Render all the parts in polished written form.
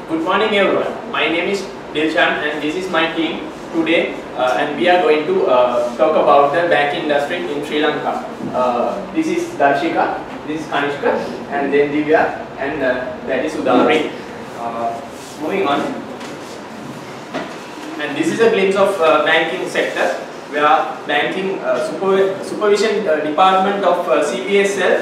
Good morning everyone. My name is Dilshan and this is my team today and we are going to talk about the banking industry in Sri Lanka. This is Darshika, this is Kanishka and then Divya and that is Udari. Moving on. And this is a glimpse of banking sector where banking supervision department of CBSL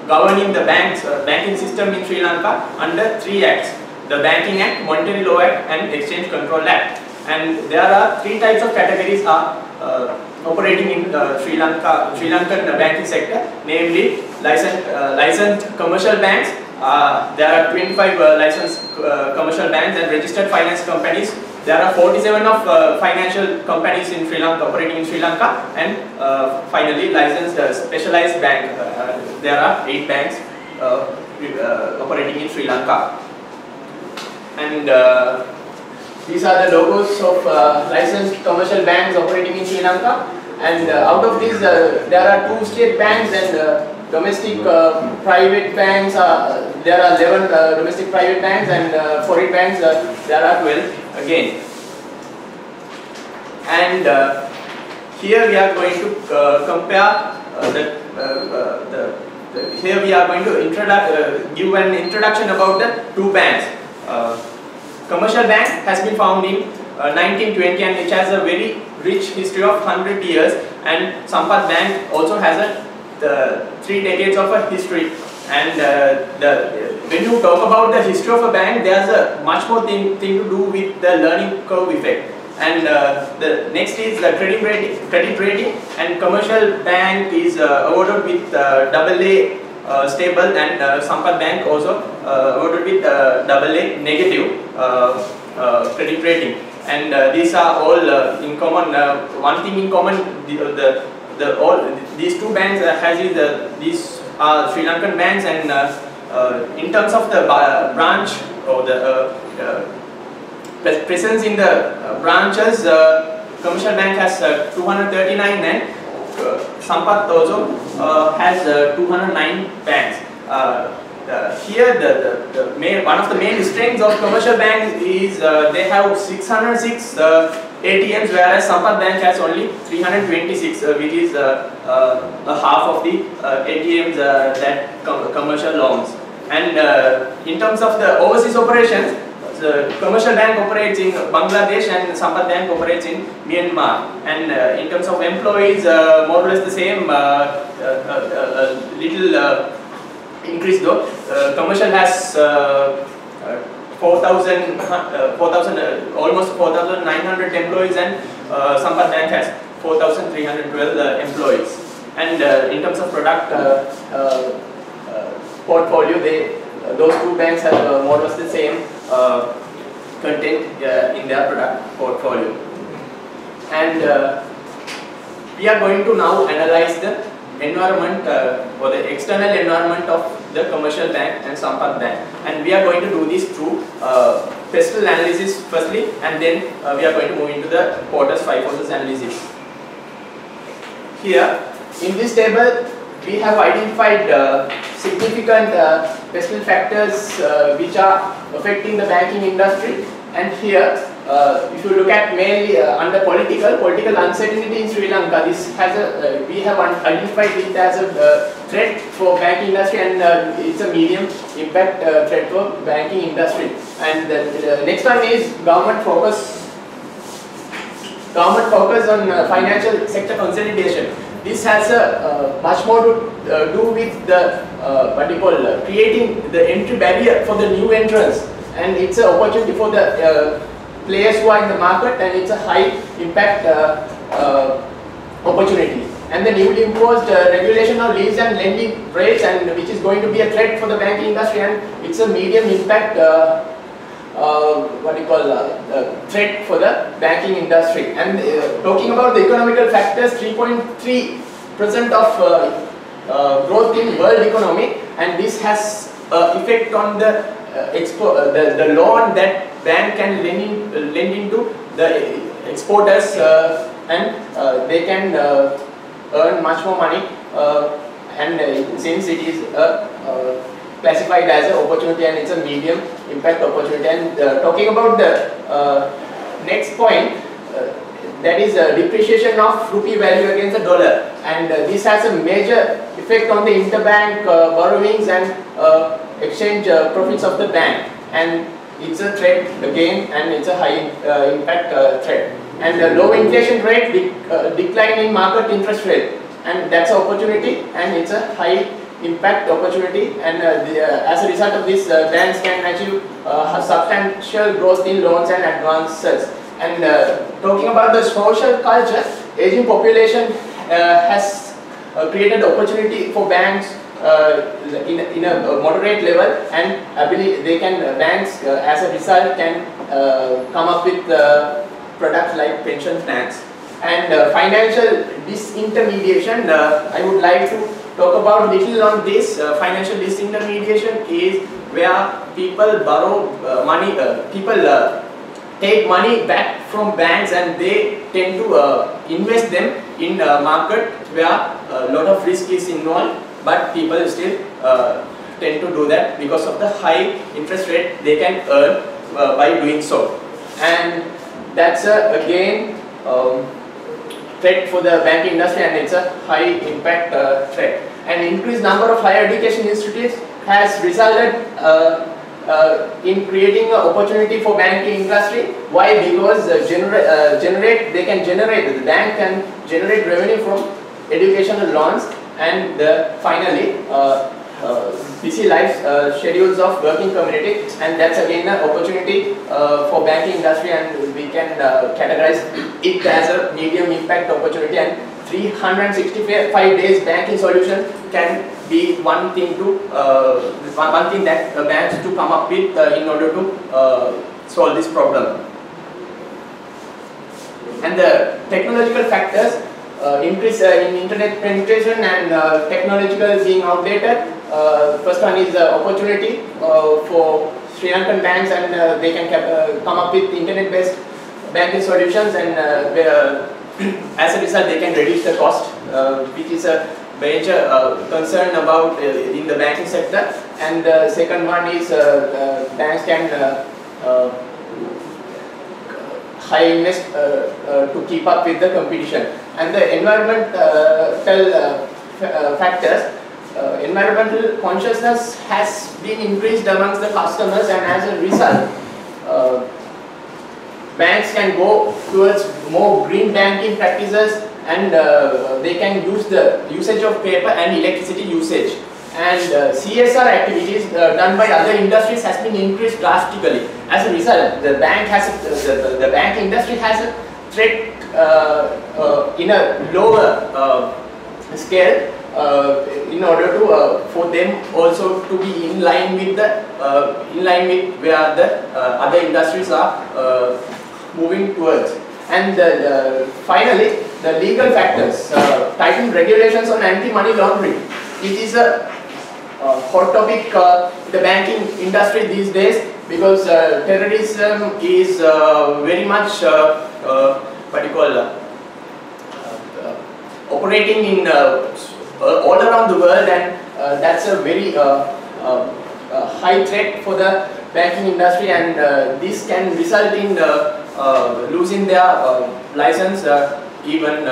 governing the banking system in Sri Lanka under 3 acts: the Banking Act, Monetary Law Act and Exchange Control Act. And there are 3 types of categories operating in Sri Lankan banking sector, namely licensed commercial banks. There are 25 licensed commercial banks and registered finance companies. There are 47 of financial companies in Sri Lanka operating in Sri Lanka, and finally licensed specialized bank. There are 8 banks operating in Sri Lanka. And these are the logos of licensed commercial banks operating in Sri Lanka. And out of these, there are 2 state banks and domestic private banks. There are 11 domestic private banks, and foreign banks there are 12 again. And here we are going to compare here we are going to give an introduction about the 2 banks. Commercial bank has been found in 1920 and which has a very rich history of 100 years, and Sampath Bank also has a 3 decades of a history. And when you talk about the history of a bank, there's a much more thing to do with the learning curve effect. And the next is the credit rating, and commercial bank is awarded with AA stable, and Sampath Bank also awarded with AA negative credit rating. And these are all in common. One thing in common, these 2 banks has is these are Sri Lankan banks, and in terms of the branch or the presence in the branches, commercial bank has 239 and Sampath also has 209 banks. Here one of the main strengths of commercial banks is they have 606 ATMs, whereas Sampath Bank has only 326, which is a half of the ATMs that commercial loans. And in terms of the overseas operations, the commercial bank operates in Bangladesh and Sampath Bank operates in Myanmar. And in terms of employees, more or less the same, little increase though. Commercial has almost 4,900 employees, and Sampath Bank has 4,312 employees. And in terms of product portfolio, those 2 banks have more or less the same content in their product portfolio. And we are going to now analyze the environment or the external environment of the commercial bank and Sampath Bank, and we are going to do this through pestle analysis firstly, and then we are going to move into the Porter's 5 forces analysis. Here in this table we have identified significant pestle factors which are affecting the banking industry. And here if you look at mainly under political uncertainty in Sri Lanka, this has we have identified it as a threat for banking industry, and it's a medium impact threat for banking industry. And the next one is government focus on financial sector consolidation. This has much more to do with the creating the entry barrier for the new entrants, and it's an opportunity for the players who are in the market, and it's a high impact opportunity. And the newly imposed regulation of lease and lending rates, and which is going to be a threat for the banking industry, and it's a medium impact threat for the banking industry. And talking about the economical factors, 3.3% of growth in world economy, and this has effect on the the loan that bank can lend into the exporters, and they can earn much more money, and since it is a classified as an opportunity, and it's a medium impact opportunity. And talking about the next point, that is depreciation of rupee value against the dollar, and this has a major effect on the interbank borrowings and exchange profits of the bank, and it's a threat again, and it's a high impact threat. And low inflation rate, decline in market interest rate, and that's an opportunity, and it's a high impact opportunity. And as a result of this, banks can achieve substantial growth in loans and advances. And talking about the social culture, aging population has created opportunity for banks in a moderate level, and I believe banks as a result can come up with products like pension plans. And financial disintermediation, I would like to talk about little on this. Financial disintermediation is where people borrow money, take money back from banks, and they tend to invest them in a market where a lot of risk is involved, but people still tend to do that because of the high interest rate they can earn by doing so. And that's again threat for the banking industry, and it's a high impact threat. And increased number of higher education institutes has resulted in creating an opportunity for banking industry. Why? Because the bank can generate revenue from educational loans, and finally busy life schedules of working community, and that's again an opportunity for banking industry, and we can categorize it as a medium impact opportunity. And 365 days banking solution can be one thing that banks to come up with in order to solve this problem. And the technological factors, increase in internet penetration and technological being outdated. First one is opportunity for Sri Lankan banks, and they can come up with internet-based banking solutions, and as a result they can reduce the cost, which is a major concern about in the banking sector. And the second one is banks can high invest to keep up with the competition. And the environmental factors, environmental consciousness has been increased amongst the customers, and as a result banks can go towards more green banking practices, and they can use the usage of paper and electricity usage. And CSR activities done by other industries has been increased drastically. As a result, the bank industry has a threat in a lower scale, in order to for them also to be in line with where the other industries are moving towards. And finally, the legal factors, tightened regulations on anti-money laundering. It is a hot topic in the banking industry these days, because terrorism is very much operating in all around the world, and that's a very high threat for the banking industry, and this can result in losing their license, even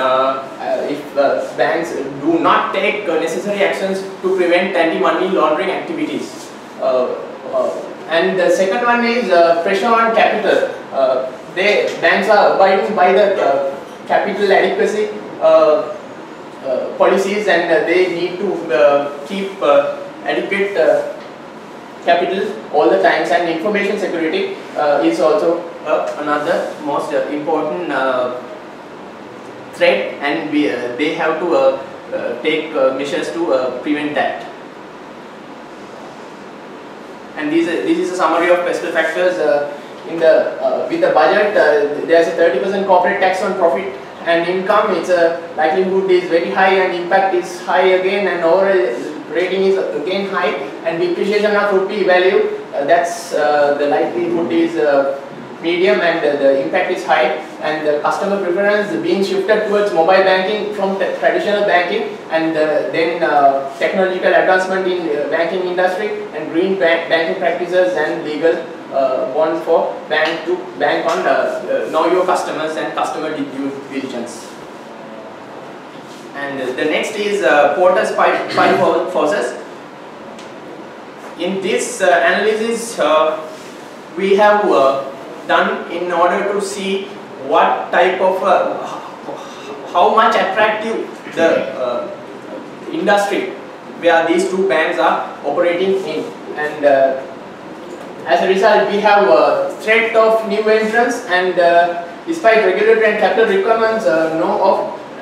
if banks do not take necessary actions to prevent anti-money laundering activities. And the second one is pressure on capital. Banks are abiding by the capital adequacy policies, and they need to keep adequate capital all the times. And information security is also another most important threat, and they have to take measures to prevent that. And this is a summary of pestle factors. With the budget, there is a 30% corporate tax on profit and income. Its likelihood is very high, and impact is high again, and overall rating is again high. And depreciation of rupee value, that's the likelihood is medium, and the impact is high, and the customer preference being shifted towards mobile banking from traditional banking, and then technological advancement in banking industry, and green banking practices, and legal want for bank to bank on know your customers and customer due diligence. And the next is Porter's five forces. In this analysis, we have done in order to see what type of how much attractive the industry where these two banks are operating in, and as a result we have a threat of new entrants, and despite regulatory and capital requirements, a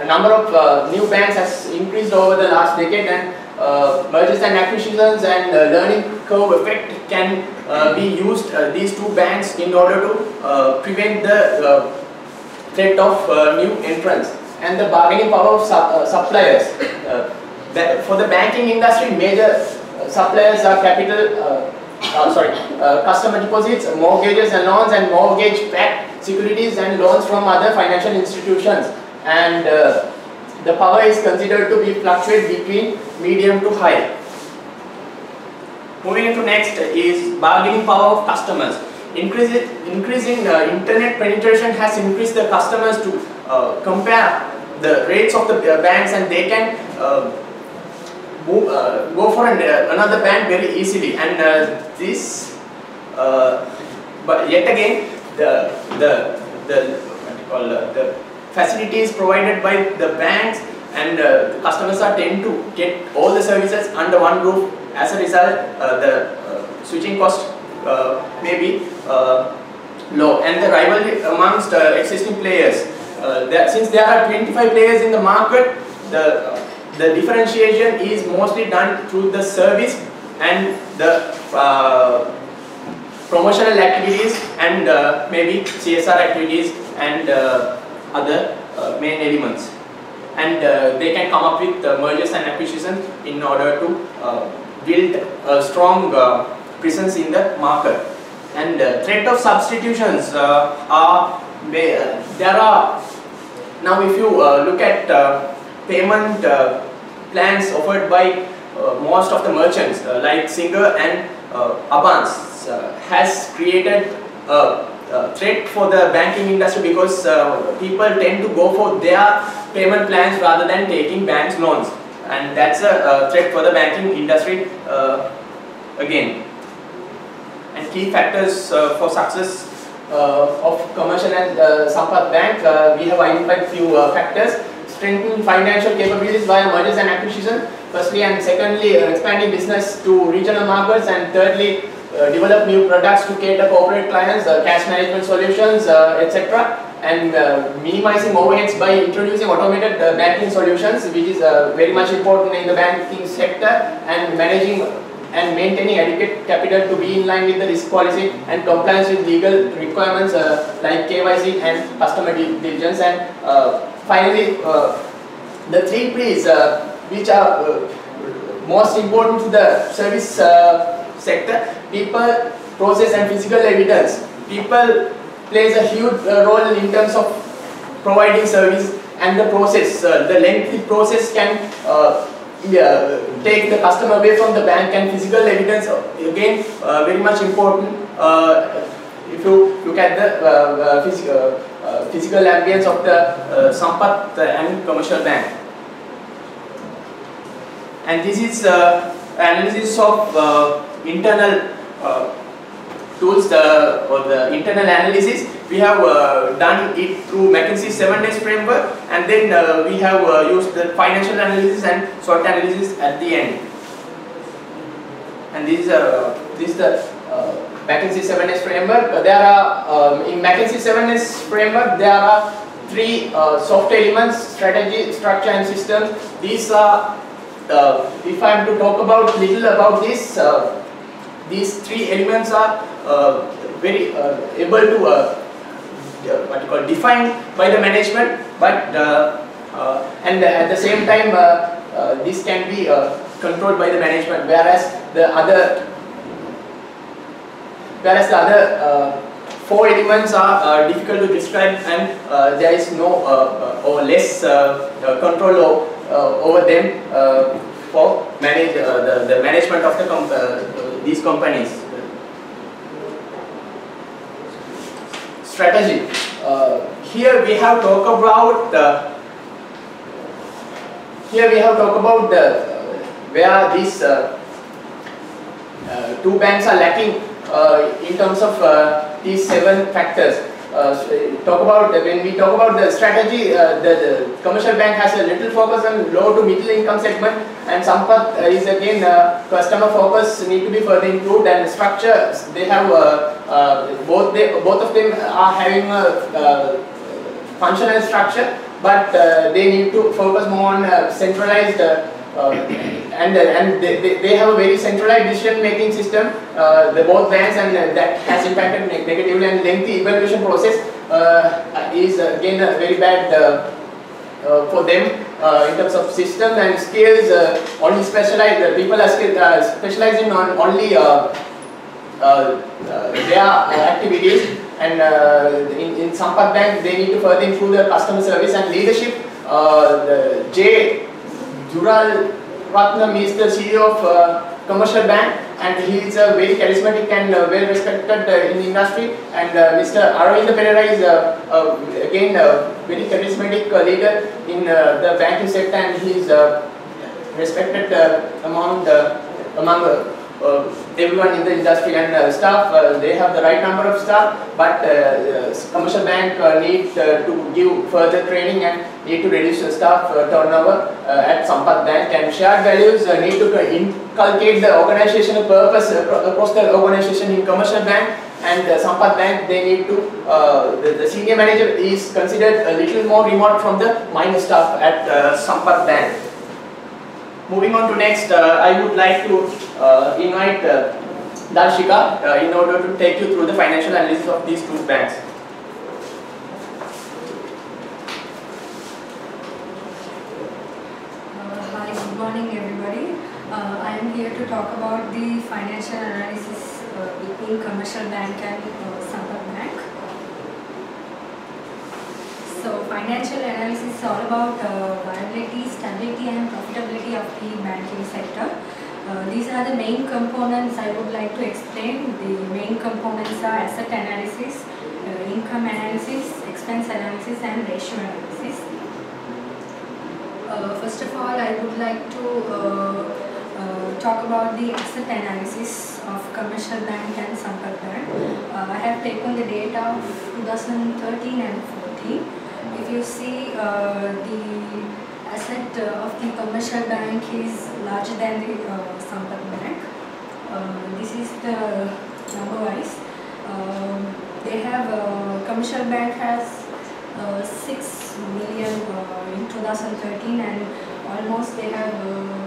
number of new banks has increased over the last decade, and mergers and acquisitions and learning curve effect can be used these two banks in order to prevent the threat of new entrants. And the bargaining power of suppliers. For the banking industry, major suppliers are customer deposits, mortgages and loans, and mortgage-backed securities and loans from other financial institutions. And the power is considered to be fluctuate between medium to high. Moving into next is bargaining power of customers. Increasing internet penetration has increased the customers to compare the rates of the banks, and they can go for another bank very easily. And but yet again, the facilities provided by the banks, and the customers are tend to get all the services under one roof. As a result, the switching cost may be low, and the rivalry amongst existing players. Since there are 25 players in the market, the differentiation is mostly done through the service and the promotional activities, and maybe CSR activities and other main elements. And they can come up with mergers and acquisitions in order to build a strong presence in the market. And threat of substitutions there are now, if you look at payment plans offered by most of the merchants like Singer and Avans has created a threat for the banking industry, because people tend to go for their payment plans rather than taking banks loans, and that's a threat for the banking industry again. And key factors for success of Commercial and Sampath Bank, we have identified few factors. Strengthening financial capabilities via mergers and acquisition, firstly, and secondly, expanding business to regional markets, and thirdly, develop new products to cater corporate clients, cash management solutions, etc. And minimizing overheads by introducing automated banking solutions, which is very much important in the banking sector, and managing and maintaining adequate capital to be in line with the risk policy and compliance with legal requirements like KYC and customer diligence. And finally, the three P's which are most important to the service sector: people, process, and physical evidence. People plays a huge role in terms of providing service, and the process, the lengthy process can take the customer away from the bank, and physical evidence again very much important. If you look at the physical ambience of the Sampath and Commercial Bank. And this is analysis of internal tools, or the internal analysis. We have done it through McKinsey 7S framework, and then we have used the financial analysis and SWOT analysis at the end. And this is the McKinsey 7S framework. There are in McKinsey 7S framework there are three soft elements: strategy, structure, and system. These are, if I am to talk about little about this, these three elements are very able to defined by the management, but and at the same time this can be controlled by the management, whereas the other four elements are difficult to describe, and there is no or less control over them for manage the management of these companies. Strategy. Here we have talked about where these two banks are lacking in terms of these 7 factors. When we talk about the strategy, the commercial bank has a little focus on low to middle income segment, and Sampath is again customer focus need to be further improved, and structure they have both of them are having a functional structure, but they need to focus more on centralized and they have a very centralized decision making system, the both banks, and that has impacted negatively, and lengthy evaluation process is again very bad for them in terms of system and skills. Only specialized people are specialized in only their activities, and in Sampath Bank they need to further improve their customer service and leadership. J. Jural Ratnam is the CEO of Commercial Bank, and he is a very charismatic and well respected in the industry. And Mr. Aravinda Pereira is again a very charismatic leader in the banking sector, and he is respected among everyone in the industry, and staff. They have the right number of staff, but commercial bank need to give further training and need to reduce the staff turnover at Sampath Bank, and shared values need to inculcate the organizational purpose across the organization in commercial bank. And Sampath Bank, they need to, the senior manager is considered a little more remote from the minor staff at Sampath Bank. Moving on to next, I would like to invite Darshika in order to take you through the financial analysis of these two banks. Hi, good morning everybody. I am here to talk about the financial analysis between Commercial Bank and Sampath Bank. So financial analysis is all about viability, stability and profitability of the banking sector. These are the main components I would like to explain. The main components are asset analysis, income analysis, expense analysis and ratio analysis. First of all, I would like to talk about the asset analysis of Commercial Bank and Sampath Bank. I have taken the data of 2013 and 14. If you see, the asset of the Commercial Bank is larger than the Sampath Bank. This is the number wise. They have Commercial Bank has 6 million in 2013, and almost they have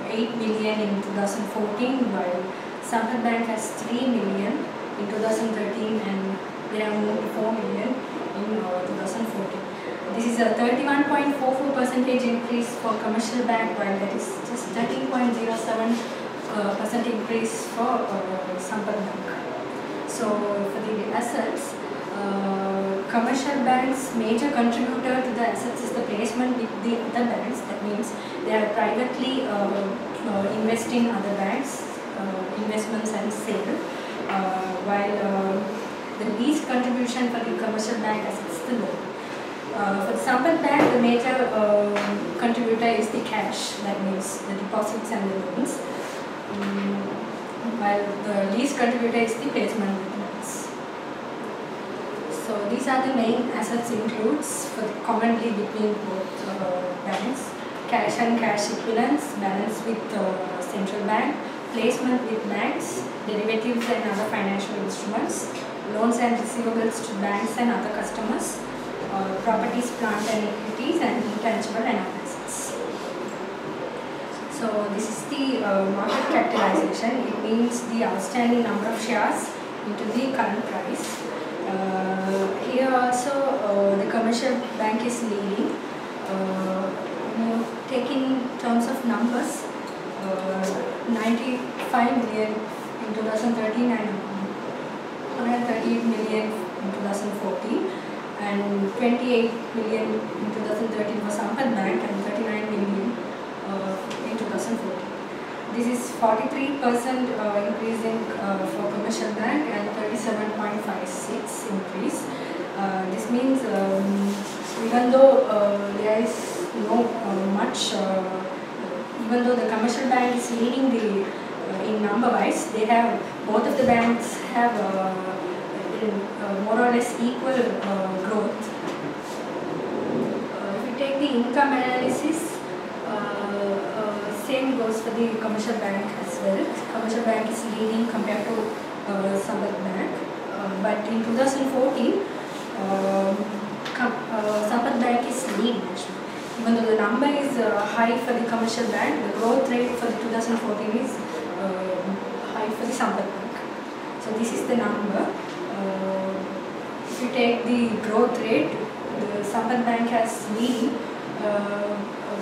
8 million in 2014, while Sampath Bank has 3 million in 2013 and they have moved to 4 million in 2014. This is a 31.44% increase for Commercial Bank, while that is just 13.07% increase for Sampath Bank. So for the assets, Commercial Bank's major contributor to the assets is the placement with the other banks. That means they are privately invest in other banks, investments and sale, while the least contribution for the Commercial Bank assets is the loan. For the Sampath Bank, the major contributor is the cash, that means the deposits and the loans, while the least contributor is the placement with banks. So these are the main assets includes for the commonly between both banks: cash and cash equivalents, balance with central bank, placement with banks, derivatives and other financial instruments, loans and receivables to banks and other customers, properties, plant and equities, and intangible and other assets. So this is the market capitalization. It means the outstanding number of shares into the current price. Here also the Commercial Bank is leading. You take in terms of numbers, 95 million in 2013 and 138 million in 2014. and 28 million in 2013 for Sampath Bank and 39 million in 2014. This is 43% increase in for commercial bank and 37.56 increase. This means even though there is no much, even though the commercial bank is leading the in number wise, they have both of the banks have more or less equal growth. If we take the income analysis, same goes for the commercial bank as well. Commercial bank is leading compared to Sampath Bank, but in 2014, Sampath Bank is leading actually. Even though the number is high for the commercial bank, the growth rate for the 2014 is high for the Sampath Bank. So this is the number. If you take the growth rate, the Sampath Bank has leading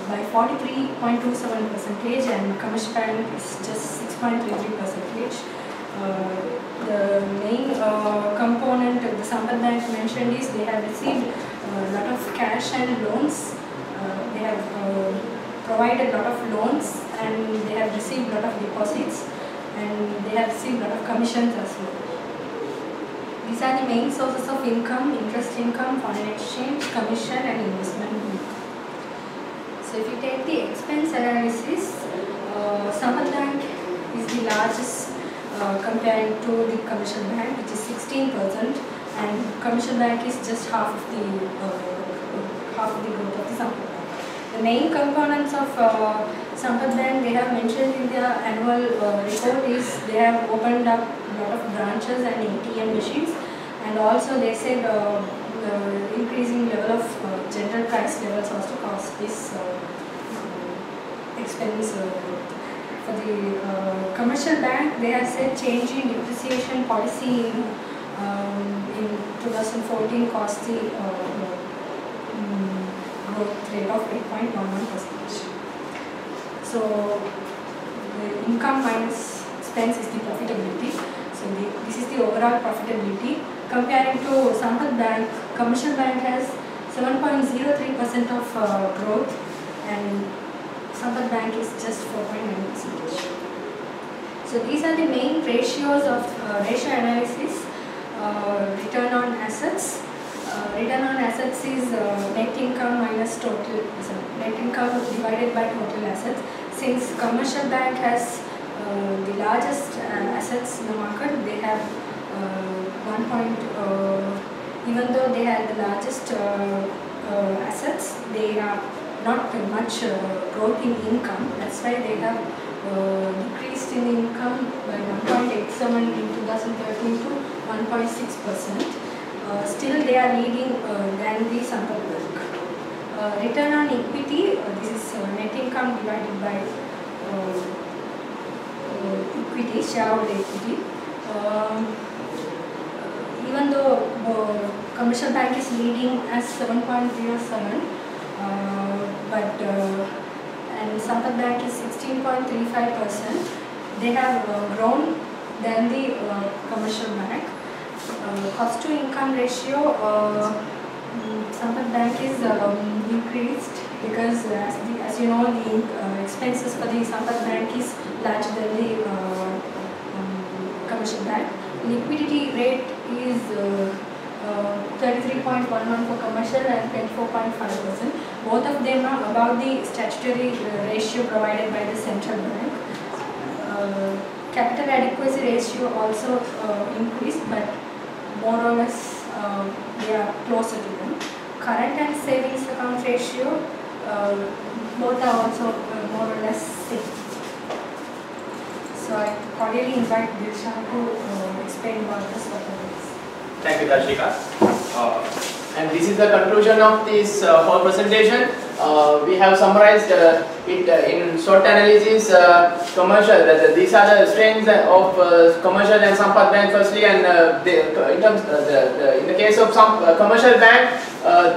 by 43.27% and commercial bank is just 6.33%. The main component the Sampath Bank mentioned is they have received a lot of cash and loans. They have provided a lot of loans and they have received a lot of deposits and they have received a lot of commissions as well. These are the main sources of income: interest income, foreign exchange, commission and investment income. So if you take the expense analysis, Sampath Bank is the largest compared to the commercial bank, which is 16%, and commercial bank is just half of the growth of the Sampath Bank. The main components of Sampath Bank they have mentioned in their annual report is they have opened up a lot of branches and ATM machines, and also they said increasing level of general price levels also caused this expense growth. For the commercial bank, they have said change in depreciation policy in 2014 caused the growth rate of 8.11%. So the income minus expense is the profitability. So this is the overall profitability. Comparing to Sampath Bank, commercial bank has 7.03% of growth and Sampath Bank is just 4.9%. So these are the main ratios of ratio analysis. Return on assets. Return on assets is net income minus total, net income divided by total assets. Since commercial bank has the largest assets in the market, they have even though they have the largest assets, they are not much growth in income. That's why they have decreased in income by 1.87 in 2013 to 1.6%. Still they are leading than the Sampath Bank. Return on equity, this is net income divided by equity, shareholder equity. Even though commercial bank is leading as 7.07, but and Sampath Bank is 16.35%. They have grown than the commercial bank. Cost to income ratio, Sampath Bank is increased because as you know the expenses for the Sampath Bank is larger than the commercial bank. Liquidity rate is 33.11 for commercial and 24.5%. Both of them are above the statutory ratio provided by the central bank. Capital adequacy ratio also increased, but more or less they are closer to them. Current and savings account ratio, both are also more or less same. So I cordially invite Dilshan to explain about this performance. Thank you, Darshika. And this is the conclusion of this whole presentation. We have summarized it in short analysis. These are the strengths of commercial and Sampath Bank firstly, and in the case of some commercial bank,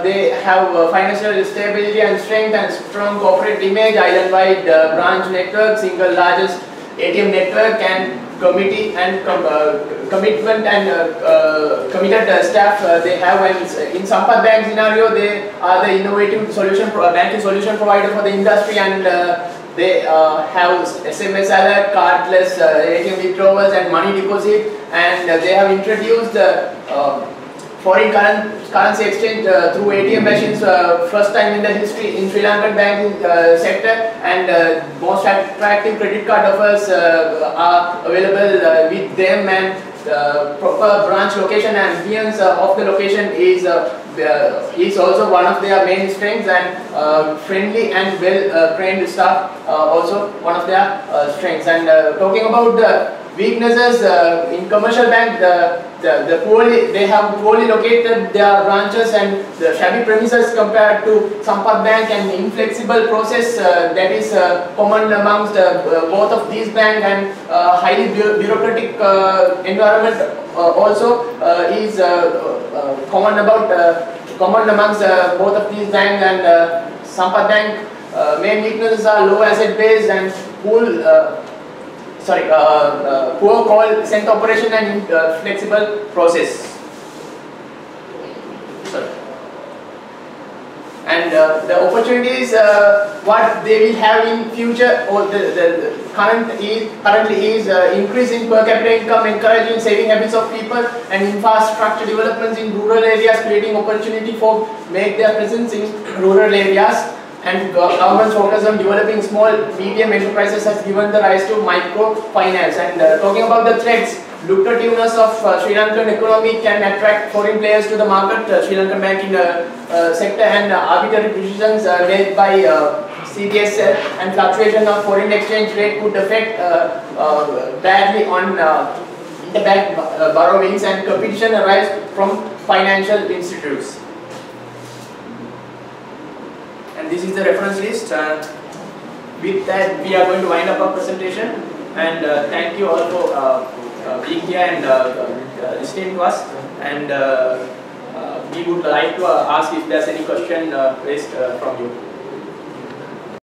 they have financial stability and strength and strong corporate image, identified branch network, single largest ATM network and committee and commitment and committed staff they have. And in Sampath Bank scenario, they are the innovative banking solution provider for the industry, and they have SMS alert, cardless ATM withdrawals and money deposit, and they have introduced foreign currency exchange through ATM machines first time in the history in Sri Lankan banking sector, and most attractive credit card offers are available with them, and proper branch location and ambience of the location is also one of their main strengths, and friendly and well trained staff also one of their strengths. And talking about the weaknesses in commercial bank, they have poorly located their branches and the shabby premises compared to Sampath Bank, and inflexible process that is common amongst both of these banks, and highly bureaucratic environment also is common amongst both of these banks. And Sampath Bank main weaknesses are low asset base and poor call center operation and inflexible process. And the opportunities what they will have in future, or the currently is increase in per capita income, encouraging saving habits of people, and infrastructure developments in rural areas, creating opportunity for make their presence in rural areas. And government's focus on developing small, medium enterprises has given the rise to microfinance. And talking about the threats, lucrativeness of Sri Lankan economy can attract foreign players to the market. Sri Lankan banking sector and arbitrary decisions made by CBSL and fluctuation of foreign exchange rate could affect badly on interbank borrowings, and competition arise from financial institutes. And this is the reference list. With that, we are going to wind up our presentation. And thank you all for being here and listening to us. And we would like to ask if there's any question raised from you.